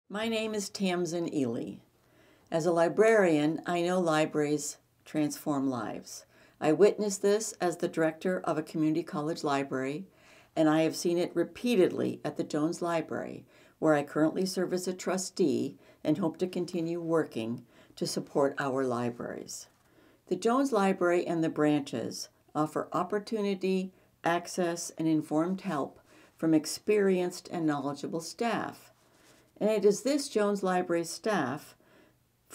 My name is Tamson Ely. As a librarian, I know libraries transform lives. I witnessed this as the director of a community college library, and I have seen it repeatedly at the Jones Library, where I currently serve as a trustee and hope to continue working to support our libraries. The Jones Library and the branches offer opportunity, access, and informed help from experienced and knowledgeable staff. And it is this Jones Library staff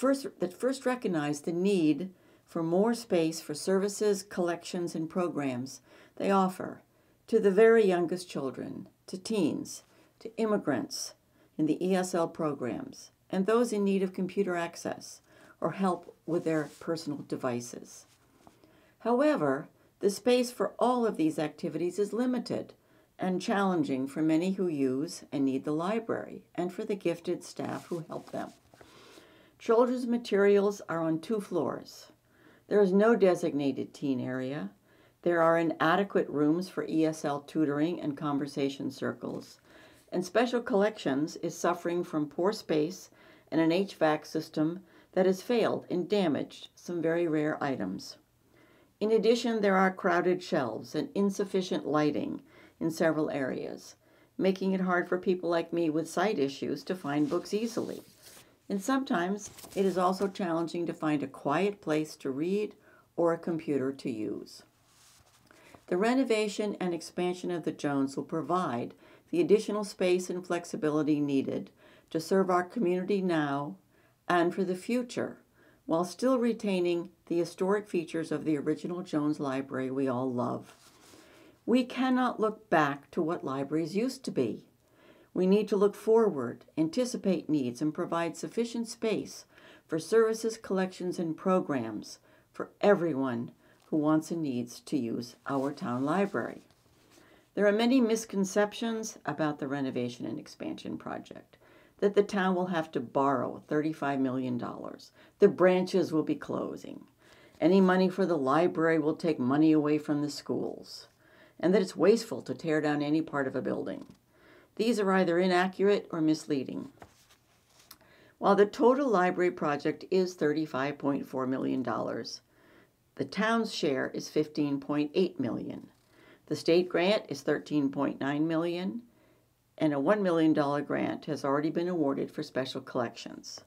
that first recognized the need for more space for services, collections, and programs they offer to the very youngest children, to teens, to immigrants in the ESL programs, and those in need of computer access or help with their personal devices. However, the space for all of these activities is limited and challenging for many who use and need the library, and for the gifted staff who help them. Children's materials are on 2 floors. There is no designated teen area. There are inadequate rooms for ESL tutoring and conversation circles, and Special Collections is suffering from poor space and an HVAC system that has failed and damaged some very rare items. In addition, there are crowded shelves and insufficient lighting in several areas, making it hard for people like me with sight issues to find books easily. And sometimes it is also challenging to find a quiet place to read or a computer to use. The renovation and expansion of the Jones will provide the additional space and flexibility needed to serve our community now and for the future, while still retaining the historic features of the original Jones Library we all love. We cannot look back to what libraries used to be. We need to look forward, anticipate needs, and provide sufficient space for services, collections, and programs for everyone who wants and needs to use our town library. There are many misconceptions about the renovation and expansion project: that the town will have to borrow $35 million, the branches will be closing, any money for the library will take money away from the schools, and that it's wasteful to tear down any part of a building. These are either inaccurate or misleading. While the total library project is $35.4 million, the town's share is $15.8 million. The state grant is $13.9 million, and a $1 million grant has already been awarded for Special Collections.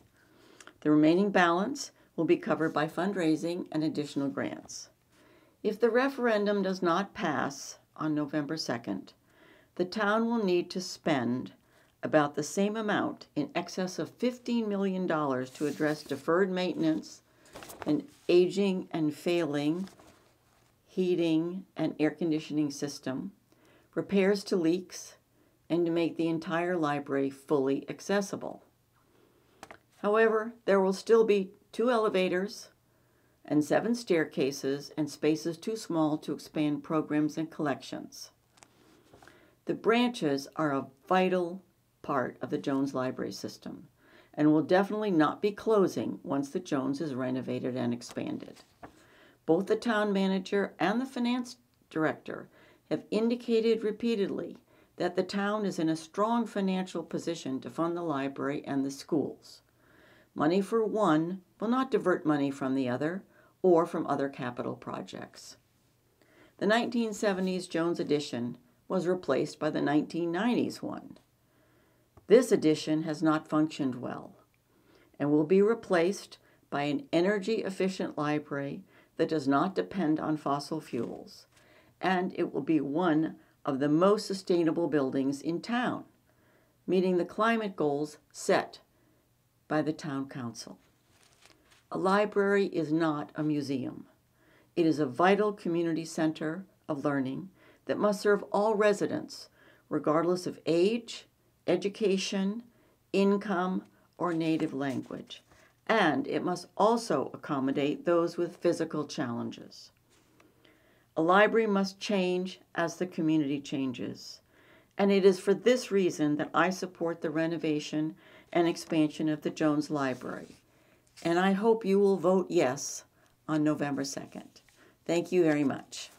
The remaining balance will be covered by fundraising and additional grants. If the referendum does not pass on November 2nd, the town will need to spend about the same amount, in excess of $15 million, to address deferred maintenance and aging and failing heating and air conditioning system, repairs to leaks, and to make the entire library fully accessible. However, there will still be 2 elevators and 7 staircases and spaces too small to expand programs and collections. The branches are a vital part of the Jones Library system and will definitely not be closing once the Jones is renovated and expanded. Both the town manager and the finance director have indicated repeatedly that the town is in a strong financial position to fund the library and the schools. Money for one will not divert money from the other or from other capital projects. The 1970s Jones edition was replaced by the 1990s one. This edition has not functioned well and will be replaced by an energy-efficient library that does not depend on fossil fuels, and it will be one of the most sustainable buildings in town, meeting the climate goals set by the town council. A library is not a museum. It is a vital community center of learning that must serve all residents, regardless of age, education, income, or native language. And it must also accommodate those with physical challenges. A library must change as the community changes. And it is for this reason that I support the renovation and expansion of the Jones Library. And I hope you will vote yes on November 2nd. Thank you very much.